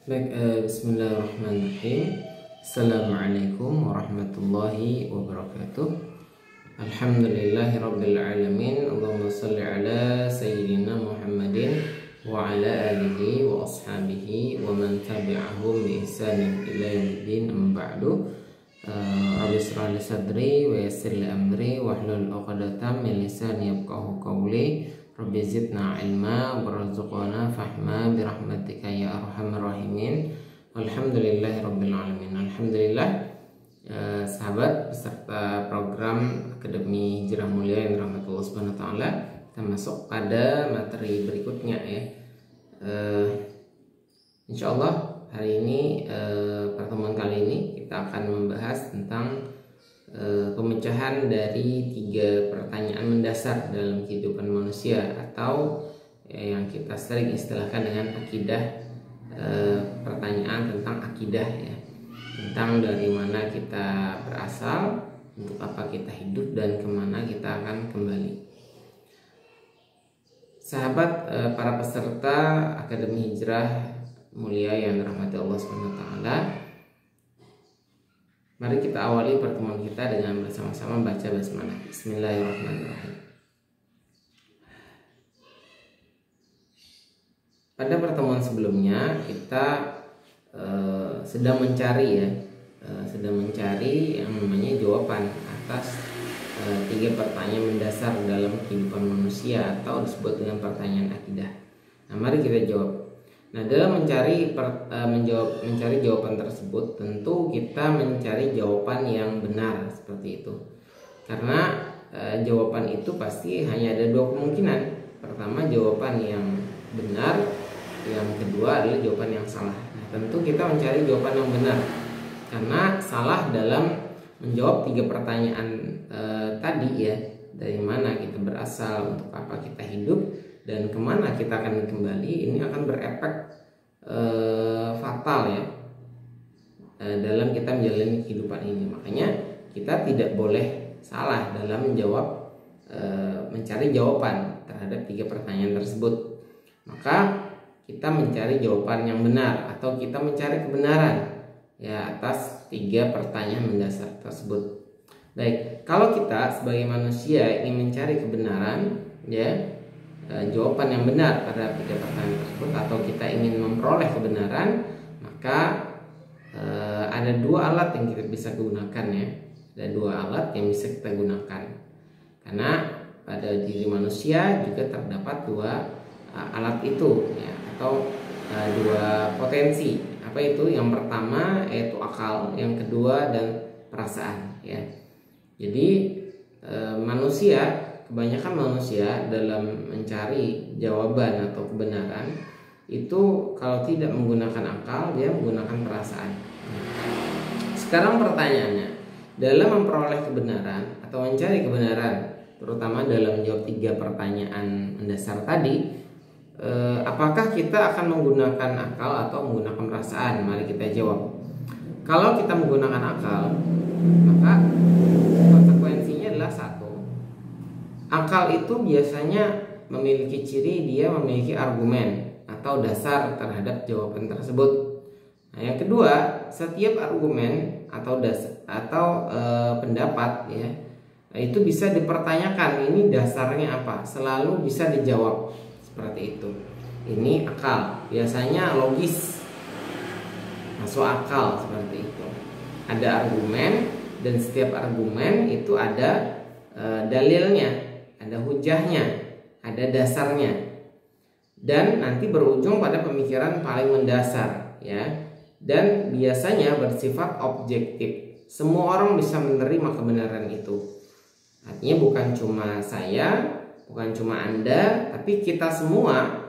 Baik, bismillahirrahmanirrahim. Assalamualaikum warahmatullahi wabarakatuh. Alhamdulillahirabbil alamin. Allahumma shalli ala sayyidina Muhammadin wa ala alihi wa ashabihi wa man tabi'ahum bi ihsanin ila yaumiddin. Amma ba'du. Rabbi shrah li sadri wa yassir li amri wa hlul 'uqdatam min lisani yafqahu qawli. Rabbi zidna ilma warzuqna fahma birahmatika ya arhamar rahimin. Alhamdulillahirabbil alamin. Alhamdulillah, sahabat peserta program Akademi Hijrah Mulia yang dirahmati Allah Subhanahu wa taala, kita masuk pada materi berikutnya ya. Insyaallah hari ini, pertemuan kali ini kita akan membahas tentang pemecahan dari 3 pertanyaan mendasar dalam kehidupan manusia, atau yang kita sering istilahkan dengan akidah. Pertanyaan tentang akidah ya, tentang dari mana kita berasal, untuk apa kita hidup, dan kemana kita akan kembali. Sahabat, para peserta Akademi Hijrah Mulia yang dirahmati Allah SWT, mari kita awali pertemuan kita dengan bersama-sama baca basmalah. Bismillahirrahmanirrahim. Pada pertemuan sebelumnya kita sedang mencari yang namanya jawaban atas 3 pertanyaan mendasar dalam kehidupan manusia, atau disebut dengan pertanyaan akidah. Nah, mari kita jawab. Nah, dalam mencari jawaban tersebut, tentu kita mencari jawaban yang benar seperti itu. Karena jawaban itu pasti hanya ada 2 kemungkinan. Pertama, jawaban yang benar, yang kedua adalah jawaban yang salah. Nah, tentu kita mencari jawaban yang benar, karena salah dalam menjawab 3 pertanyaan tadi ya. Dari mana kita berasal, untuk apa kita hidup, dan kemana kita akan kembali, ini akan berefek fatal ya dalam kita menjalani kehidupan ini. Makanya kita tidak boleh salah dalam menjawab, mencari jawaban terhadap 3 pertanyaan tersebut. Maka kita mencari jawaban yang benar, atau kita mencari kebenaran ya atas 3 pertanyaan mendasar tersebut. Baik, kalau kita sebagai manusia ingin mencari kebenaran ya, jawaban yang benar pada 3 pertanyaan tersebut, atau kita ingin memperoleh kebenaran, maka ada 2 alat yang kita bisa gunakan ya. Ada 2 alat yang bisa kita gunakan, karena pada diri manusia juga terdapat 2 alat itu ya, atau 2 potensi. Apa itu? Yang pertama yaitu akal, yang kedua dan perasaan ya. Jadi kebanyakan manusia dalam mencari jawaban atau kebenaran itu, kalau tidak menggunakan akal, dia menggunakan perasaan. Sekarang pertanyaannya, dalam memperoleh kebenaran atau mencari kebenaran, terutama dalam menjawab 3 pertanyaan mendasar tadi, apakah kita akan menggunakan akal atau menggunakan perasaan? Mari kita jawab. Kalau kita menggunakan akal, maka konsekuensinya adalah 1. Akal itu biasanya memiliki ciri dia memiliki argumen atau dasar terhadap jawaban tersebut. Nah, yang kedua, setiap argumen atau pendapat ya, itu bisa dipertanyakan, ini dasarnya apa, selalu bisa dijawab seperti itu. Ini akal, biasanya logis, masuk akal seperti itu. Ada argumen, dan setiap argumen itu ada dalilnya, ada hujahnya, ada dasarnya, dan nanti berujung pada pemikiran paling mendasar ya. Dan biasanya bersifat objektif. Semua orang bisa menerima kebenaran itu. Artinya bukan cuma saya, bukan cuma Anda, tapi kita semua,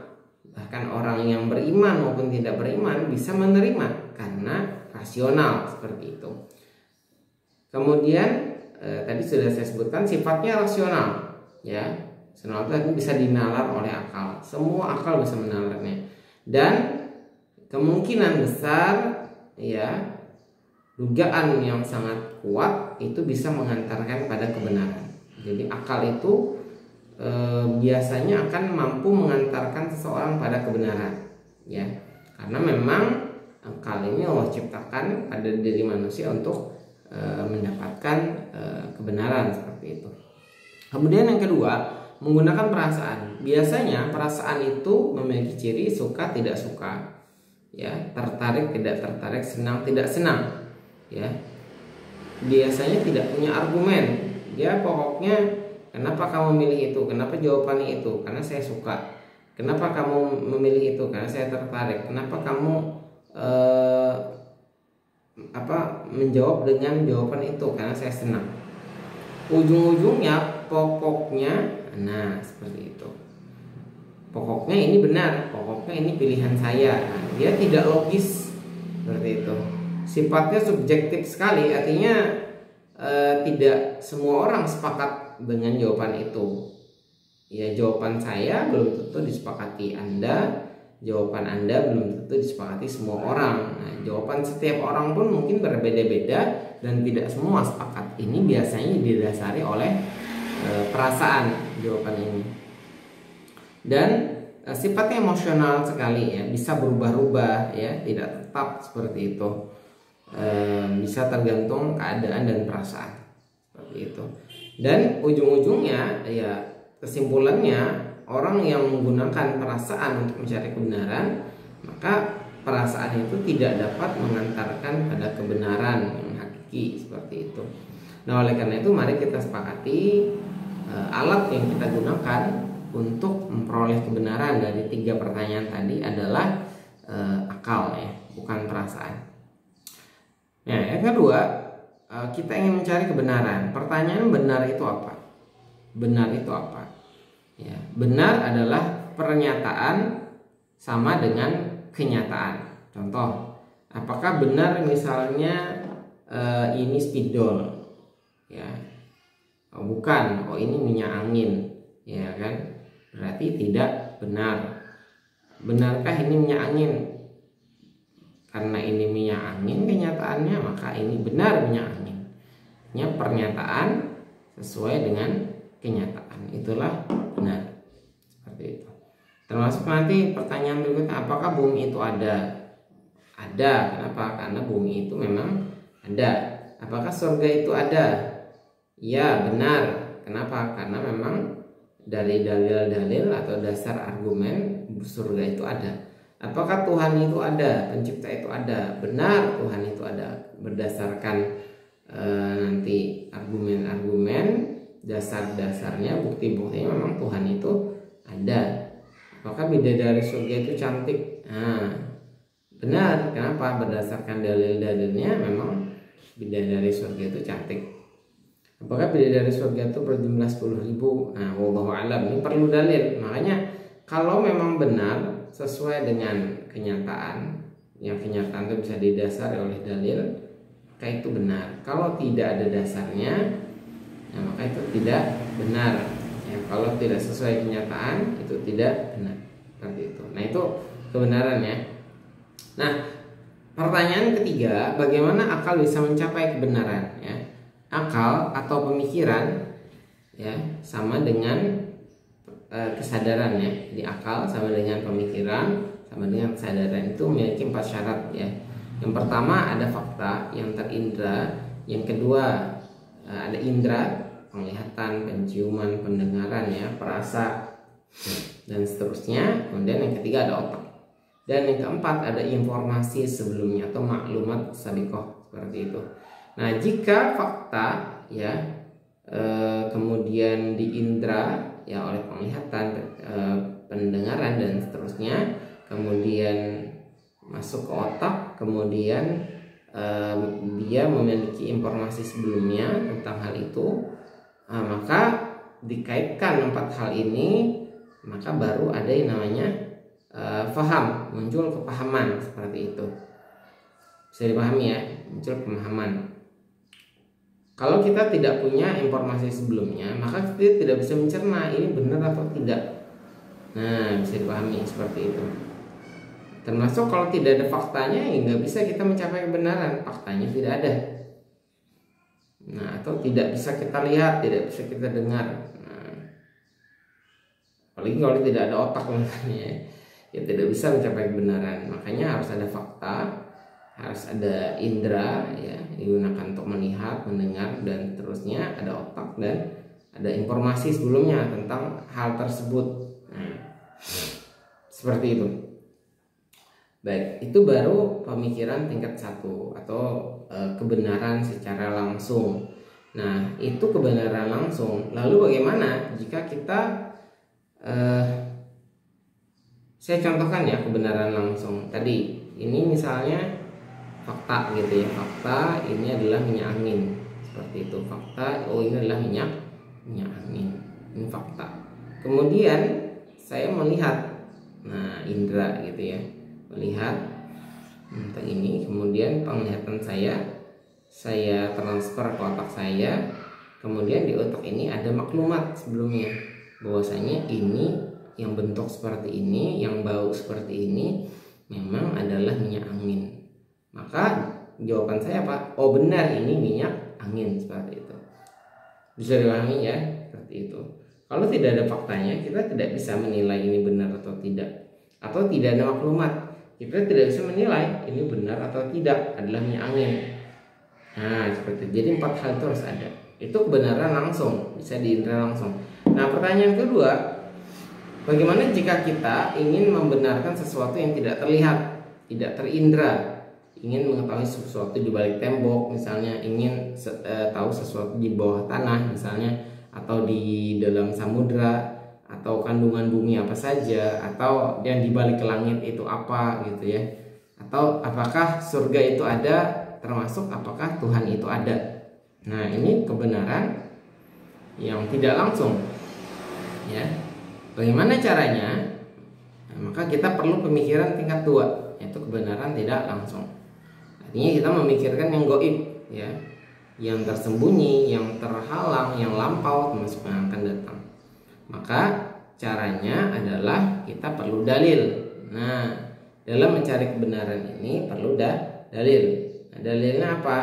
bahkan orang yang beriman maupun tidak beriman, bisa menerima karena rasional seperti itu. Kemudian tadi sudah saya sebutkan sifatnya rasional ya. Rasional itu bisa dinalar oleh akal. Semua akal bisa menalarnya. Dan kemungkinan besar ya, dugaan yang sangat kuat itu bisa mengantarkan pada kebenaran. Jadi akal itu biasanya akan mampu mengantarkan seseorang pada kebenaran ya, karena memang akal ini Allah ciptakan pada diri manusia untuk mendapatkan kebenaran seperti itu. Kemudian yang kedua, menggunakan perasaan. Biasanya perasaan itu memiliki ciri suka tidak suka, ya, tertarik tidak tertarik, senang tidak senang, ya. Biasanya tidak punya argumen. Dia pokoknya, kenapa kamu memilih itu? Kenapa jawabannya itu? Karena saya suka. Kenapa kamu memilih itu? Karena saya tertarik. Kenapa kamu menjawab dengan jawaban itu? Karena saya senang. Ujung-ujungnya pokoknya, nah seperti itu. Pokoknya ini benar, pokoknya ini pilihan saya. Nah, dia tidak logis seperti itu. Sifatnya subjektif sekali, artinya tidak semua orang sepakat dengan jawaban itu. Ya, jawaban saya belum tentu disepakati Anda, jawaban Anda belum tentu disepakati semua orang. Nah, jawaban setiap orang pun mungkin berbeda-beda dan tidak semua sepakat. Ini biasanya didasari oleh perasaan jawaban ini. Dan sifatnya emosional sekali, ya, bisa berubah-ubah, ya, tidak tetap seperti itu. Bisa tergantung keadaan dan perasaan seperti itu. Dan ujung-ujungnya, ya, kesimpulannya, orang yang menggunakan perasaan untuk mencari kebenaran, maka perasaan itu tidak dapat mengantarkan pada kebenaran yang hakiki seperti itu. Nah, oleh karena itu mari kita sepakati alat yang kita gunakan untuk memperoleh kebenaran dari 3 pertanyaan tadi adalah akal, ya, bukan perasaan. Nah, yang kedua, kita ingin mencari kebenaran. Pertanyaan, benar itu apa? Benar itu apa? Ya, benar adalah pernyataan sama dengan kenyataan. Contoh, apakah benar misalnya ini spidol? Ya, oh, bukan. Oh, ini minyak angin, ya kan? Berarti tidak benar. Benarkah ini minyak angin? Karena ini minyak angin kenyataannya, maka ini benar minyak angin. Ini pernyataan sesuai dengan kenyataan, itulah benar. Seperti itu. Termasuk nanti pertanyaan berikutnya, apakah bumi itu ada? Ada. Kenapa? Karena bumi itu memang ada. Apakah surga itu ada? Ya, benar. Kenapa? Karena memang dari dalil-dalil atau dasar argumen surga itu ada. Apakah Tuhan itu ada? Pencipta itu ada? Benar, Tuhan itu ada. Berdasarkan nanti argumen-argumen, dasar-dasarnya, bukti-buktinya memang Tuhan itu ada. Apakah bidadari surga itu cantik? Nah, benar. Kenapa? Berdasarkan dalil-dalilnya memang bidadari surga itu cantik. Apakah bidadari surga itu berjumlah 10.000? Nah, wallahu a'lam. Ini perlu dalil. Makanya kalau memang benar sesuai dengan kenyataan, yang kenyataan itu bisa didasari oleh dalil, maka itu benar. Kalau tidak ada dasarnya, ya, maka itu tidak benar. Ya, kalau tidak sesuai kenyataan, itu tidak benar. Seperti itu. Nah, itu kebenarannya. Nah, pertanyaan ketiga, bagaimana akal bisa mencapai kebenaran? Ya, akal atau pemikiran, ya, sama dengan kesadaran, ya. Jadi akal sama dengan pemikiran sama dengan kesadaran itu memiliki 4 syarat, ya. Yang pertama ada fakta yang terindra, yang kedua ada indra, penglihatan, penciuman, pendengaran, ya, perasa dan seterusnya. Kemudian yang ketiga ada otak. Dan yang keempat ada informasi sebelumnya atau maklumat sabiqah, seperti itu. Nah, jika fakta, ya, kemudian diindra, ya, oleh penglihatan, pendengaran dan seterusnya, kemudian masuk ke otak, kemudian dia memiliki informasi sebelumnya tentang hal itu, maka dikaitkan 4 hal ini, maka baru ada yang namanya faham, muncul kepahaman seperti itu. Bisa dipahami, ya, muncul pemahaman. Kalau kita tidak punya informasi sebelumnya, maka kita tidak bisa mencerna ini benar atau tidak. Nah, bisa dipahami seperti itu. Termasuk kalau tidak ada faktanya, ya nggak bisa kita mencapai kebenaran. Faktanya tidak ada. Nah, atau tidak bisa kita lihat, tidak bisa kita dengar. Nah, apalagi kalau tidak ada otak misalnya. ya tidak bisa mencapai kebenaran. Makanya harus ada fakta, harus ada indera ya, digunakan untuk melihat, mendengar dan seterusnya, ada otak dan ada informasi sebelumnya tentang hal tersebut. Nah, seperti itu. Baik, itu baru pemikiran tingkat 1 atau kebenaran secara langsung. Nah, itu kebenaran langsung. Lalu bagaimana jika kita saya contohkan ya kebenaran langsung. Tadi ini misalnya fakta gitu ya. Fakta ini adalah minyak angin. Seperti itu. Fakta, oh ini adalah minyak angin. Ini fakta. Kemudian saya melihat, nah indera gitu ya, melihat tentang ini. Kemudian penglihatan saya transfer ke otak saya. Kemudian di otak ini ada maklumat sebelumnya bahwasanya ini yang bentuk seperti ini, yang bau seperti ini memang adalah minyak angin. Maka jawaban saya apa? Oh benar, ini minyak angin, seperti itu. Bisa dipahami ya, seperti itu. Kalau tidak ada faktanya, kita tidak bisa menilai ini benar atau tidak. Atau tidak ada maklumat, kita tidak bisa menilai ini benar atau tidak adalah minyak angin. Nah seperti itu. Jadi 4 hal itu harus ada. Itu kebenaran langsung, bisa diindra langsung. Nah pertanyaan kedua, bagaimana jika kita ingin membenarkan sesuatu yang tidak terlihat, tidak terindra, ingin mengetahui sesuatu di balik tembok, misalnya ingin tahu sesuatu di bawah tanah misalnya, atau di dalam samudra, atau kandungan bumi apa saja, atau yang di balik langit itu apa gitu ya, atau apakah surga itu ada, termasuk apakah Tuhan itu ada. Nah ini kebenaran yang tidak langsung ya. Bagaimana caranya? Nah, maka kita perlu pemikiran tingkat 2, yaitu kebenaran tidak langsung. Artinya kita memikirkan yang gaib ya, yang tersembunyi, yang terhalang, yang lampau, termasuk yang akan datang. Maka caranya adalah kita perlu dalil. Nah, dalam mencari kebenaran ini perlu dalil. Nah, dalilnya apa?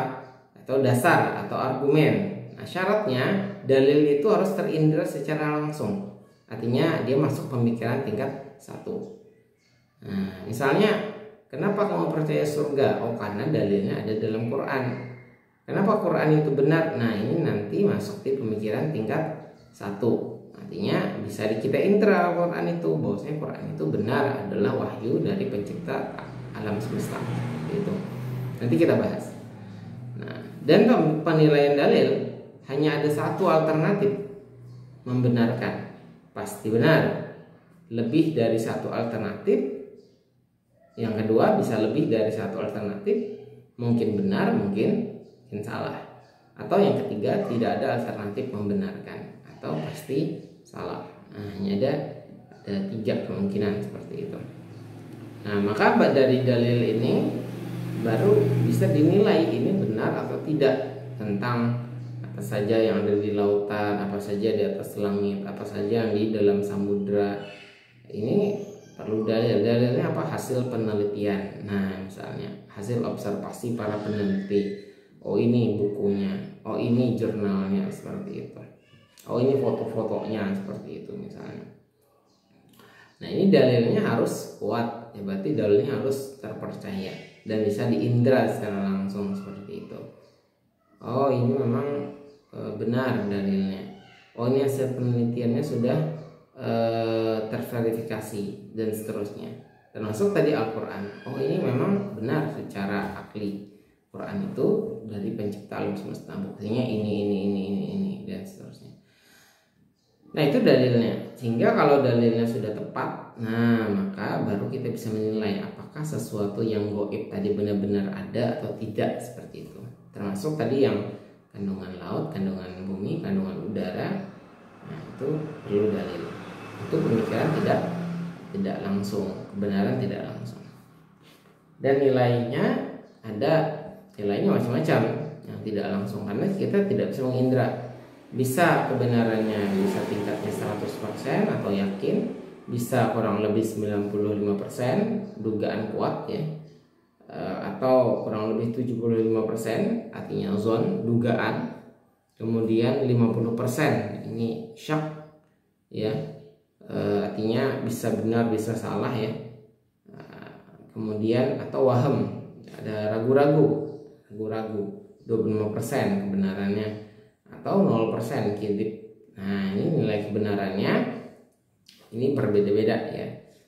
Atau dasar atau argumen. Nah, syaratnya dalil itu harus terindra secara langsung. Artinya dia masuk pemikiran tingkat 1. Nah, misalnya kenapa kamu percaya surga? Oh, karena dalilnya ada dalam Quran. Kenapa Quran itu benar? Nah, ini nanti masuk di pemikiran tingkat 1. Artinya bisa kita indra Quran itu, bahwasanya Quran itu benar, adalah wahyu dari pencipta alam semesta. Itu nanti kita bahas. Nah, dan penilaian dalil hanya ada satu alternatif membenarkan, pasti benar. Lebih dari satu alternatif, yang kedua bisa lebih dari satu alternatif, mungkin benar, mungkin salah. Atau yang ketiga tidak ada alternatif membenarkan, atau pasti salah. Nah, hanya ada 3 kemungkinan seperti itu. Nah, maka dari dalil ini baru bisa dinilai ini benar atau tidak tentang apa saja yang ada di lautan, apa saja di atas langit, apa saja yang di dalam samudra. Ini perlu dalil. Dalilnya apa? Hasil penelitian. Nah, misalnya hasil observasi para peneliti. Oh, ini bukunya. Oh, ini jurnalnya, seperti itu. Oh, ini foto-fotonya, seperti itu misalnya. Nah, ini dalilnya harus kuat. Ya, berarti dalilnya harus terpercaya dan bisa diindra secara langsung, seperti itu. Oh, ini memang benar dalilnya. Oh, ini hasil penelitiannya sudah terverifikasi dan seterusnya. Termasuk tadi Al-Quran. Oh, ini memang benar secara akli. Quran itu dari pencipta alam semesta. Buktinya ini dan seterusnya. Nah, itu dalilnya. Sehingga kalau dalilnya sudah tepat, nah maka baru kita bisa menilai apakah sesuatu yang gaib tadi benar-benar ada atau tidak, seperti itu. Termasuk tadi yang kandungan laut, kandungan bumi, kandungan udara. Nah, itu perlu dalil. Itu pemikiran tidak langsung, kebenaran tidak langsung. Dan nilainya macam-macam yang tidak langsung, karena kita tidak bisa mengindra. Bisa kebenarannya bisa tingkatnya 100% atau yakin, bisa kurang lebih 95% dugaan kuat ya, atau kurang lebih 75% artinya zon, dugaan. Kemudian 50% ini syak ya, artinya bisa benar bisa salah ya. kemudian atau waham, ada ragu-ragu 25% kebenarannya, atau 0% kidib. Nah, ini nilai kebenarannya ini berbeda-beda ya,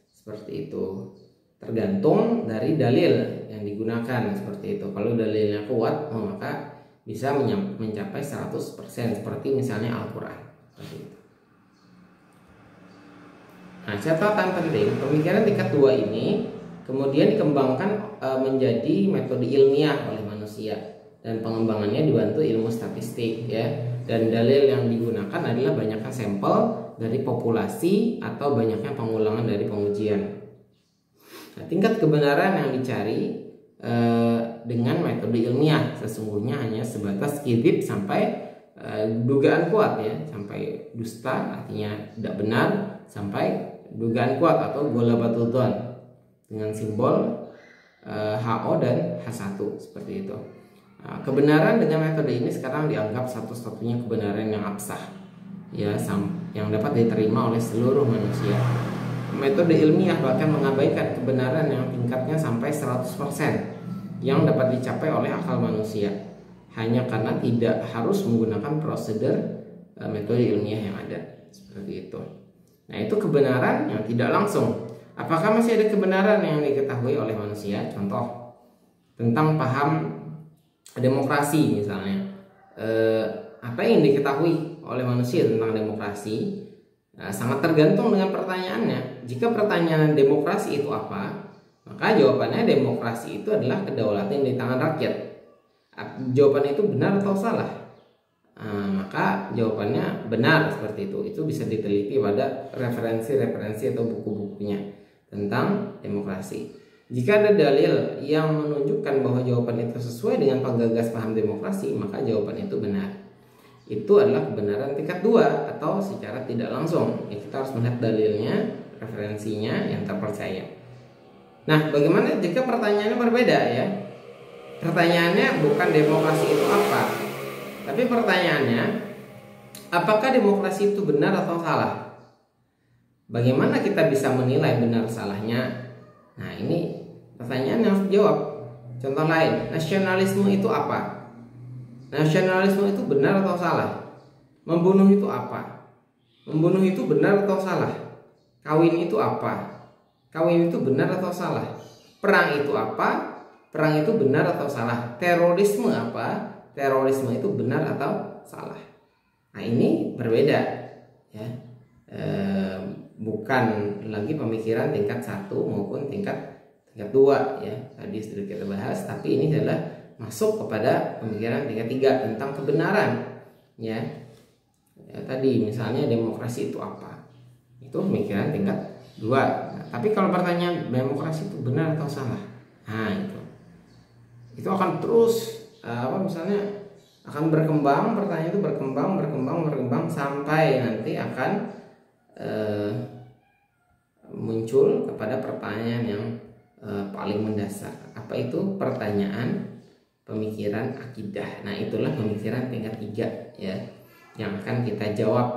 seperti itu, tergantung dari dalil yang digunakan seperti itu. Kalau dalilnya kuat, maka bisa mencapai 100%, seperti misalnya Al-Quran seperti itu. Nah, catatan penting, pemikiran tingkat 2 ini kemudian dikembangkan menjadi metode ilmiah oleh manusia, dan pengembangannya dibantu ilmu statistik ya. Dan dalil yang digunakan adalah banyaknya sampel dari populasi atau banyaknya pengulangan dari pengujian. Nah, tingkat kebenaran yang dicari dengan metode ilmiah sesungguhnya hanya sebatas kidib sampai dugaan kuat ya, sampai dusta artinya tidak benar, sampai dugaan kuat atau golabatul dzan dengan simbol HO dan H1 seperti itu. Nah, kebenaran dengan metode ini sekarang dianggap satu-satunya kebenaran yang absah ya, yang dapat diterima oleh seluruh manusia. Metode ilmiah bahkan mengabaikan kebenaran yang tingkatnya sampai 100% yang dapat dicapai oleh akal manusia, hanya karena tidak harus menggunakan prosedur metode ilmiah yang ada seperti itu. Nah, itu kebenaran yang tidak langsung. Apakah masih ada kebenaran yang diketahui oleh manusia? Contoh tentang paham demokrasi misalnya, apa yang diketahui oleh manusia tentang demokrasi sangat tergantung dengan pertanyaannya. Jika pertanyaan demokrasi itu apa, maka jawabannya demokrasi itu adalah kedaulatan di tangan rakyat. Jawaban itu benar atau salah? Maka jawabannya benar seperti itu. Itu bisa diteliti pada referensi-referensi atau buku-bukunya tentang demokrasi. Jika ada dalil yang menunjukkan bahwa jawaban itu sesuai dengan penggagas paham demokrasi, maka jawaban itu benar. Itu adalah kebenaran tingkat 2 atau secara tidak langsung. Ya, kita harus melihat dalilnya, referensinya yang terpercaya. Nah, bagaimana jika pertanyaannya berbeda ya? Pertanyaannya bukan demokrasi itu apa, tapi pertanyaannya apakah demokrasi itu benar atau salah? Bagaimana kita bisa menilai benar salahnya? Nah, ini pertanyaan yang harus dijawab. Contoh lain, nasionalisme itu apa? Nasionalisme itu benar atau salah? Membunuh itu apa? Membunuh itu benar atau salah? Kawin itu apa? Kawin itu benar atau salah? Perang itu apa? Perang itu benar atau salah? Terorisme apa? Terorisme itu benar atau salah? Nah, ini berbeda ya. Bukan lagi pemikiran tingkat 1 maupun tingkat 2 ya. Tadi sudah kita bahas, tapi ini adalah masuk kepada pemikiran tingkat 3 tentang kebenaran ya. Tadi misalnya demokrasi itu apa? Itu pemikiran tingkat 2. Nah, tapi kalau pertanyaan demokrasi itu benar atau salah? Nah, itu akan terus misalnya akan berkembang, pertanyaan itu berkembang sampai nanti akan muncul kepada pertanyaan yang paling mendasar. Apa itu? Pertanyaan pemikiran akidah. Nah, itulah pemikiran tingkat 3 ya, yang akan kita jawab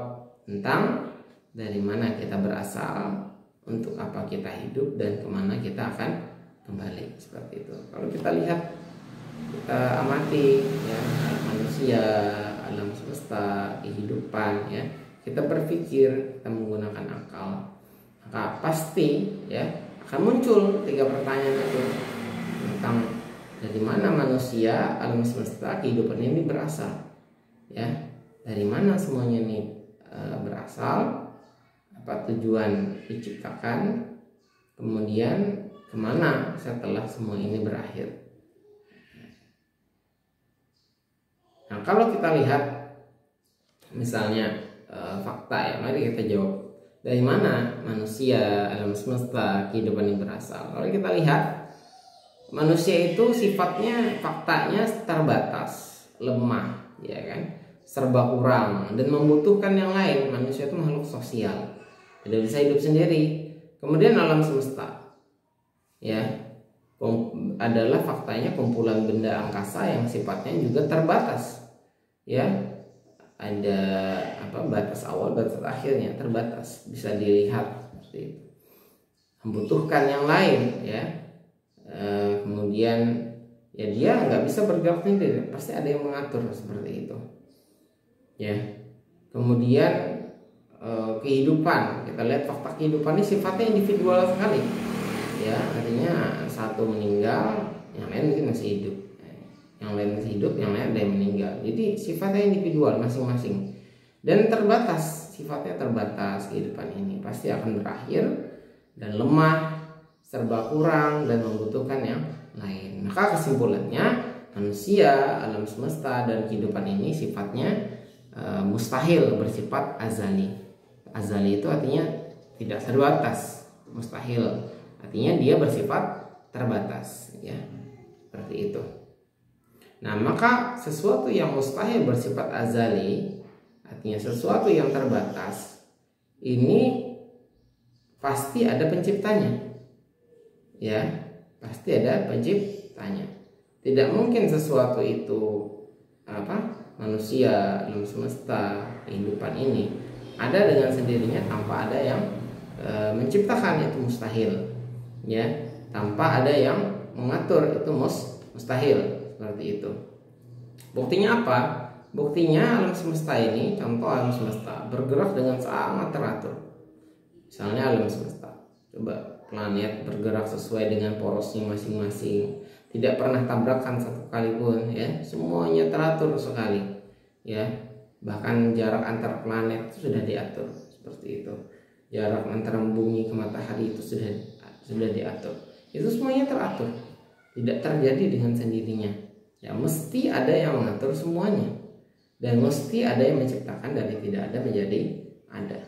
tentang dari mana kita berasal, untuk apa kita hidup, dan kemana kita akan kembali seperti itu. Kalau kita lihat, kita amati ya, manusia, alam semesta, kehidupan ya, kita berpikir, kita menggunakan akal, maka pasti ya akan muncul 3 pertanyaan itu tentang dari mana manusia, alam semesta, kehidupan ini berasal ya, dari mana semuanya ini berasal, apa tujuan diciptakan, kemudian kemana setelah semua ini berakhir. Nah, kalau kita lihat misalnya fakta ya, mari kita jawab, dari mana manusia, alam semesta, kehidupan ini berasal. Kalau kita lihat, manusia itu sifatnya, faktanya terbatas, lemah ya kan, serba kurang, dan membutuhkan yang lain. Manusia itu makhluk sosial, tidak bisa hidup sendiri. Kemudian alam semesta ya adalah faktanya kumpulan benda angkasa yang sifatnya juga terbatas ya, ada batas awal, batas akhirnya, terbatas, bisa dilihat seperti itu. Membutuhkan yang lain ya. kemudian ya dia nggak bisa bergerak sendiri, pasti ada yang mengatur seperti itu ya. Kemudian kehidupan, kita lihat fakta kehidupan ini sifatnya individual sekali ya, artinya satu meninggal, yang lain mungkin masih hidup, yang lain masih hidup, yang lain ada yang meninggal. Jadi sifatnya individual masing-masing dan terbatas, sifatnya terbatas. Kehidupan ini pasti akan berakhir dan lemah, serba kurang dan membutuhkan yang lain. Maka kesimpulannya, manusia, alam semesta dan kehidupan ini sifatnya mustahil, bersifat azali. Azali itu artinya tidak terbatas, mustahil artinya dia bersifat terbatas ya, seperti itu. Nah, maka sesuatu yang mustahil bersifat azali, artinya sesuatu yang terbatas, ini pasti ada penciptanya ya, pasti ada penciptanya. Tidak mungkin sesuatu itu manusia, alam semesta, kehidupan ini ada dengan sendirinya tanpa ada yang menciptakan, itu mustahil ya. Tanpa ada yang mengatur, itu mustahil, seperti itu. Buktinya apa? Buktinya alam semesta ini, contoh alam semesta bergerak dengan sangat teratur. Misalnya alam semesta, coba planet bergerak sesuai dengan porosnya masing-masing, tidak pernah tabrakan satu kali pun ya, semuanya teratur sekali ya. Bahkan jarak antar planet itu sudah diatur seperti itu, jarak antara bumi ke matahari itu sudah diatur, itu semuanya teratur, tidak terjadi dengan sendirinya ya. Mesti ada yang mengatur semuanya dan mesti ada yang menciptakan dari tidak ada menjadi ada.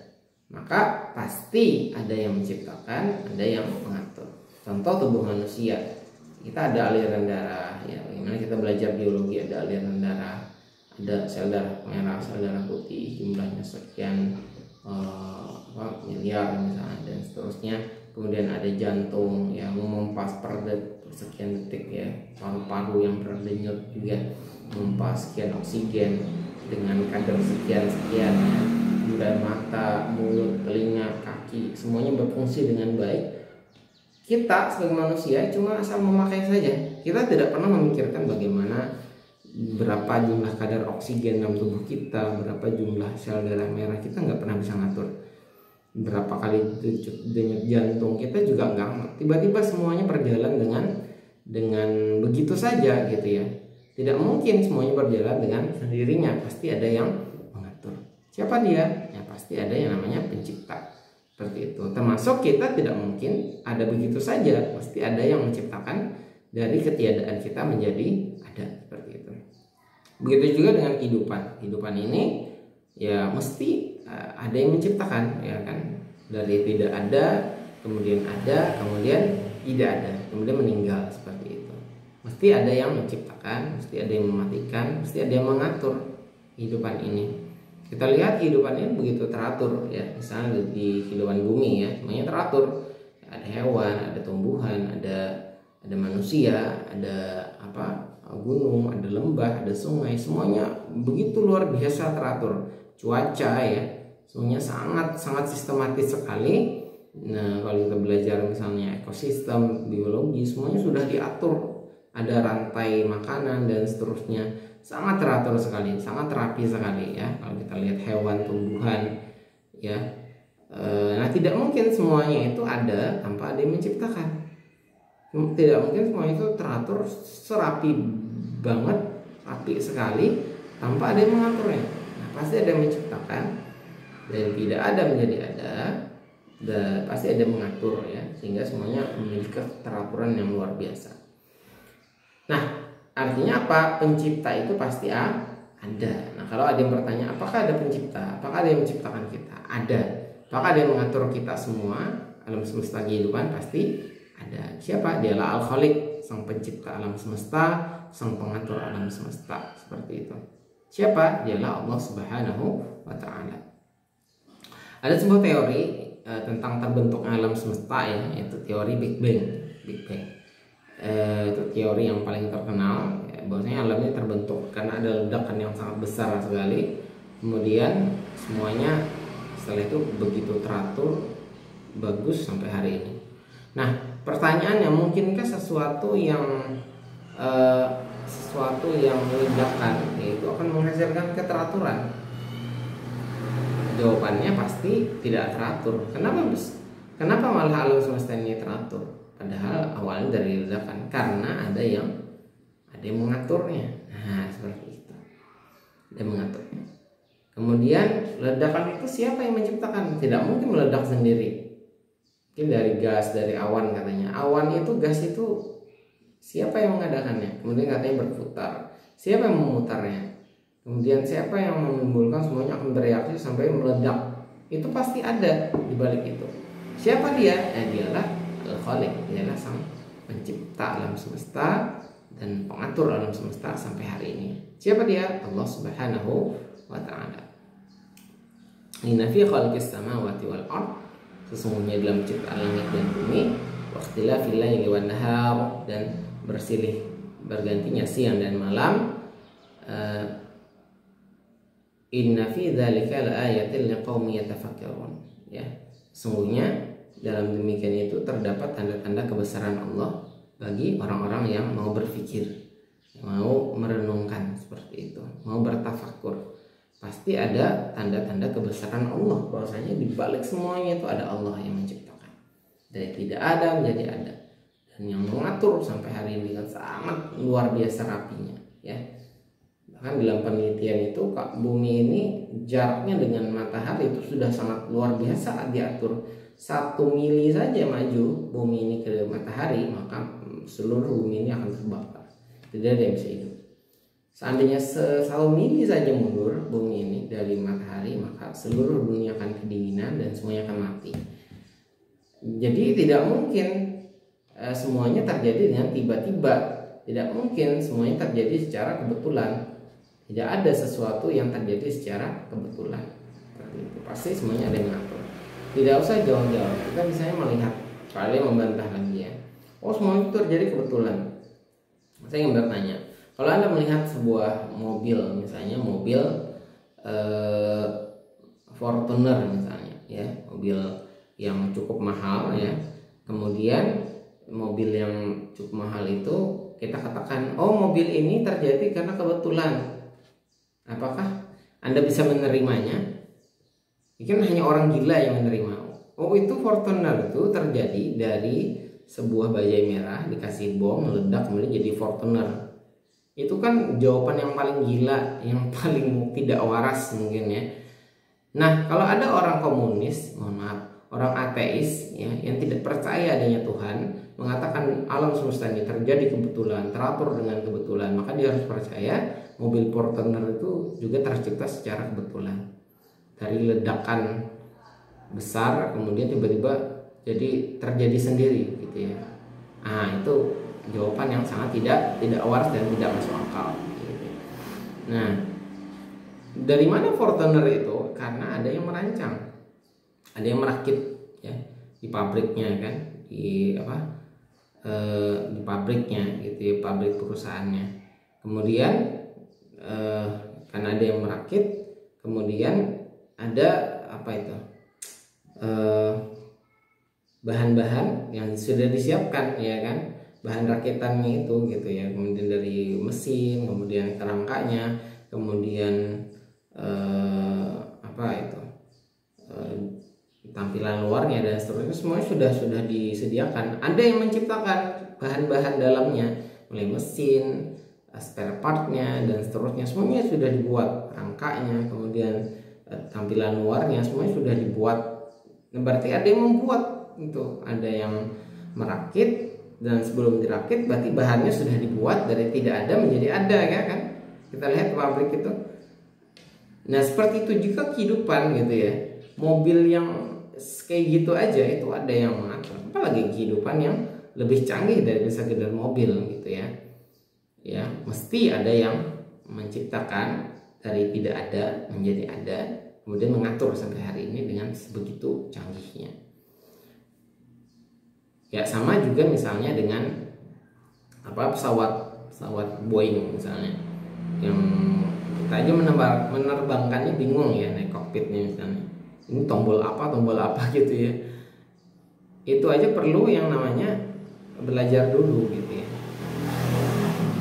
Maka pasti ada yang menciptakan, ada yang mengatur. Contoh tubuh manusia, kita ada aliran darah ya, bagaimana kita belajar biologi, ada aliran darah, ada sel darah merah, sel darah putih, jumlahnya sekian miliar misalnya dan seterusnya. Kemudian ada jantung yang memompas per sekian detik ya, paru-paru yang berdenyut juga memompas sekian oksigen dengan kadar sekian ya. Kemudian mata, mulut, telinga, kaki semuanya berfungsi dengan baik. Kita sebagai manusia cuma asal memakai saja, kita tidak pernah memikirkan bagaimana berapa jumlah kadar oksigen dalam tubuh kita, berapa jumlah sel darah merah, kita nggak pernah bisa ngatur. Berapa kali denyut jantung kita juga nggak, tiba-tiba semuanya berjalan dengan begitu saja gitu ya. Tidak mungkin semuanya berjalan dengan sendirinya, pasti ada yang mengatur. Siapa dia? Ya pasti ada yang namanya pencipta, seperti itu. Termasuk kita tidak mungkin ada begitu saja, pasti ada yang menciptakan dari ketiadaan kita menjadi ada, seperti itu. Begitu juga dengan kehidupan ini ya mesti ada yang menciptakan ya kan, dari tidak ada kemudian ada, kemudian tidak ada, kemudian meninggal, seperti itu. Mesti ada yang menciptakan, mesti ada yang mematikan, mesti ada yang mengatur kehidupan ini. Kita lihat kehidupan ini begitu teratur ya, misalnya di kehidupan bumi ya, semuanya teratur. Ada hewan, ada tumbuhan, ada manusia, ada gunung, ada lembah, ada sungai, semuanya begitu luar biasa teratur. Cuaca ya, semuanya sangat sistematis sekali. Nah, kalau kita belajar misalnya ekosistem, biologi, semuanya sudah diatur. Ada rantai makanan dan seterusnya, sangat teratur sekali, sangat rapi sekali ya. Kalau kita lihat hewan, tumbuhan ya, nah tidak mungkin semuanya itu ada tanpa ada yang menciptakan. Tidak mungkin semuanya itu teratur serapi banget, rapi sekali tanpa ada yang mengaturnya. Nah, pasti ada yang menciptakan dan tidak ada menjadi ada, dan pasti ada yang mengatur ya, sehingga semuanya memiliki keteraturan yang luar biasa. Nah, artinya apa? Pencipta itu pasti ada. Nah, kalau ada yang bertanya, apakah ada pencipta? Apakah ada yang menciptakan kita? Ada. Apakah ada yang mengatur kita semua? Alam semesta kehidupan pasti ada. Siapa? Dialah Al-Khaliq, sang pencipta alam semesta, sang pengatur alam semesta, seperti itu. Siapa? Dialah Allah Subhanahu wa Ta'ala. Ada sebuah teori tentang terbentuknya alam semesta ya, yaitu teori Big Bang. Itu teori yang paling terkenal ya, bahwasanya alam ini terbentuk karena ada ledakan yang sangat besar sekali. Kemudian semuanya setelah itu begitu teratur, bagus sampai hari ini. Nah, Pertanyaannya, mungkinkah sesuatu yang meledakkan itu akan menghasilkan keteraturan? Jawabannya pasti tidak teratur. Kenapa malah alam semesta ini teratur? Padahal awalnya dari ledakan, karena ada yang mengaturnya. Nah, seperti itu. Ada mengaturnya. Kemudian ledakan itu siapa yang menciptakan? Tidak mungkin meledak sendiri. Mungkin dari gas, dari awan katanya. Awan itu, gas itu siapa yang mengadakannya? Kemudian katanya berputar. Siapa yang memutarnya? Kemudian siapa yang menimbulkan semuanya akan bereaksi sampai meledak? Itu pasti ada di balik itu. Siapa dia? Dialah Al-Khaliq, dialah sang pencipta alam semesta dan pengatur alam semesta sampai hari ini. Siapa dia? Allah Subhanahu wa ta'ala. Inna fi khalqis samawati wal ardh, sesungguhnya dalam ciptaan langit dan bumi, wa ikhtilafil laili wan nahar, dan bergantinya siang dan malam, inna fi dzalika laayatin liqaumin yatafakkarun. Ya, sesungguhnya dalam demikian itu terdapat tanda-tanda kebesaran Allah bagi orang-orang yang mau berpikir, mau merenungkan seperti itu, mau bertafakur. Pasti ada tanda-tanda kebesaran Allah, bahwasanya di balik semuanya itu ada Allah yang menciptakan. Dari tidak ada menjadi ada, dan yang mengatur sampai hari ini dengan sangat luar biasa rapinya, ya. Bahkan dalam penelitian itu, bumi ini jaraknya dengan matahari itu sudah sangat luar biasa diatur. 1 mili saja maju bumi ini ke matahari, maka seluruh bumi ini akan terbakar. Tidak ada yang bisa hidup. Seandainya 1 mili saja mundur bumi ini dari matahari, maka seluruh dunia akan kedinginan dan semuanya akan mati. Jadi tidak mungkin semuanya terjadi dengan tiba-tiba. Tidak mungkin semuanya terjadi secara kebetulan. Tidak ada sesuatu yang terjadi secara kebetulan. Seperti itu. Pasti semuanya ada yang mengatur. Tidak usah jauh-jauh. Kita misalnya melihat, kalian membantah lagi ya. Oh, semua itu terjadi kebetulan. Saya ingin bertanya, kalau Anda melihat sebuah mobil, misalnya mobil Fortuner misalnya, ya, mobil yang cukup mahal, ya. Kemudian mobil yang cukup mahal itu kita katakan, oh, mobil ini terjadi karena kebetulan. Apakah Anda bisa menerimanya? Kan hanya orang gila yang menerima. Oh, itu Fortuner itu terjadi dari sebuah bajai merah dikasih bom, meledak, kemudian jadi Fortuner. Itu kan jawaban yang paling gila, yang paling tidak waras mungkin ya. Nah, kalau ada orang komunis, mohon maaf, orang ateis ya, yang tidak percaya adanya Tuhan, mengatakan alam semesta ini terjadi kebetulan, teratur dengan kebetulan, maka dia harus percaya mobil Fortuner itu juga tercipta secara kebetulan. Dari ledakan besar kemudian tiba-tiba jadi terjadi sendiri gitu ya. Nah, itu jawaban yang sangat tidak waras dan tidak masuk akal gitu. Nah, dari mana Fortuner itu? Karena ada yang merancang, ada yang merakit ya di pabriknya kan, di pabriknya gitu ya, pabrik perusahaannya. Kemudian karena ada yang merakit, kemudian ada bahan-bahan yang sudah disiapkan ya kan, bahan rakitannya itu gitu ya, kemudian dari mesin, kemudian kerangkanya, kemudian tampilan luarnya dan seterusnya, semuanya sudah disediakan. Ada yang menciptakan bahan-bahan dalamnya, mulai mesin, spare partnya dan seterusnya, semuanya sudah dibuat, rangkanya, kemudian tampilan luarnya, semuanya sudah dibuat. Berarti ada yang membuat itu, ada yang merakit, dan sebelum dirakit berarti bahannya sudah dibuat dari tidak ada menjadi ada ya kan. Kita lihat pabrik itu. Nah, seperti itu juga kehidupan gitu ya. Mobil yang kayak gitu aja itu ada yang mengatur, apalagi kehidupan yang lebih canggih dari sekedar mobil gitu ya. Ya, mesti ada yang menciptakan dari tidak ada menjadi ada, kemudian mengatur sampai hari ini dengan sebegitu canggihnya. Ya, sama juga misalnya dengan pesawat Boeing misalnya, yang kita aja menerbangkannya bingung ya, naik kokpitnya misalnya, ini tombol apa gitu ya. Itu aja perlu yang namanya belajar dulu gitu ya.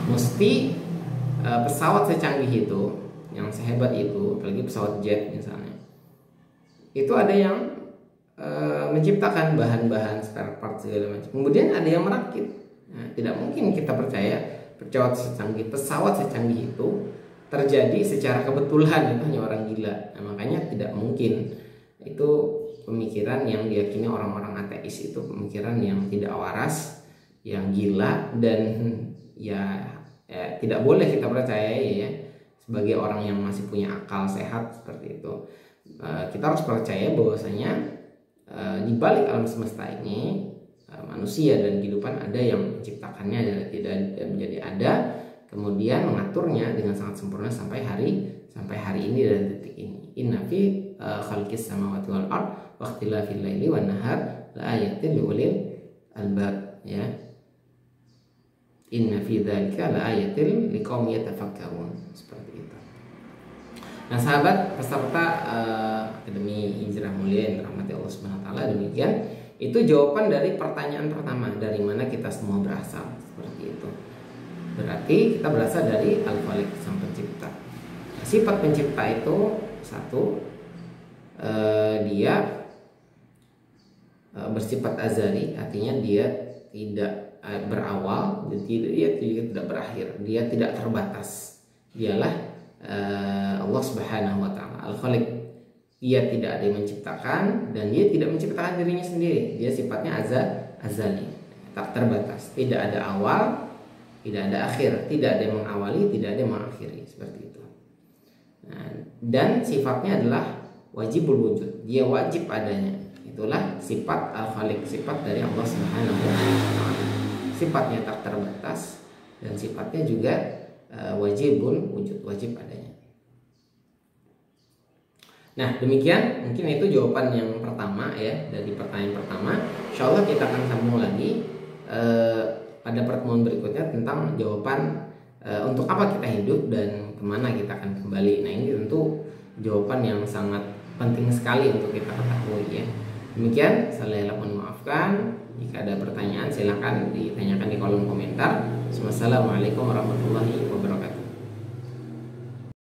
Mesti pesawat secanggih itu, yang sehebat itu, apalagi pesawat jet misalnya, itu ada yang menciptakan bahan-bahan spare part segala macam. Kemudian ada yang merakit. Nah, tidak mungkin kita percaya pesawat secanggih itu terjadi secara kebetulan, itu hanya orang gila. Nah, makanya tidak mungkin. Itu pemikiran yang diyakini orang-orang ateis, itu pemikiran yang tidak waras, yang gila, dan ya tidak boleh kita percaya ya sebagai orang yang masih punya akal sehat seperti itu. Kita harus percaya bahwasanya di balik alam semesta ini manusia dan kehidupan ada yang menciptakannya dan menjadi ada, kemudian mengaturnya dengan sangat sempurna sampai hari ini dan detik ini. Inna fi khalqis samawati wal ard wa ikhtilafil laili wan nahar la ayatin liulil albab ya. Inna fi dzalika la ayatin liqaumin yatafakkarun, seperti itu. Nah, sahabat peserta Akademi Hijrah Mulia yang dirahmati Allah Subhanahu wa taala, demikian itu jawaban dari pertanyaan pertama, dari mana kita semua berasal, seperti itu. Berarti kita berasal dari Al-Khaliq, Sang Pencipta. Sifat pencipta itu satu, dia bersifat azali, artinya dia tidak berawal, dia tidak berakhir, dia tidak terbatas. Dialah Allah Subhanahu wa taala Al-Khaliq. Dia tidak ada yang menciptakan dan dia tidak menciptakan dirinya sendiri. Dia sifatnya azali, tak terbatas, tidak ada awal, tidak ada akhir, tidak ada yang mengawali, tidak ada yang mengakhiri, seperti itu. Nah, dan sifatnya adalah wajibul wujud, dia wajib adanya. Itulah sifat Al-Khaliq, sifat dari Allah Subhanahu wa taala. Sifatnya tak terbatas dan sifatnya juga wajibul wujud, wajib adanya. Nah, demikian mungkin itu jawaban yang pertama ya, dari pertanyaan pertama. Insyaallah kita akan sambung lagi pada pertemuan berikutnya tentang jawaban untuk apa kita hidup dan kemana kita akan kembali. Nah, ini tentu jawaban yang sangat penting sekali untuk kita ketahui ya. Demikian, saya mohon maafkan. Jika ada pertanyaan silahkan ditanyakan di kolom komentar. Wassalamualaikum warahmatullahi wabarakatuh.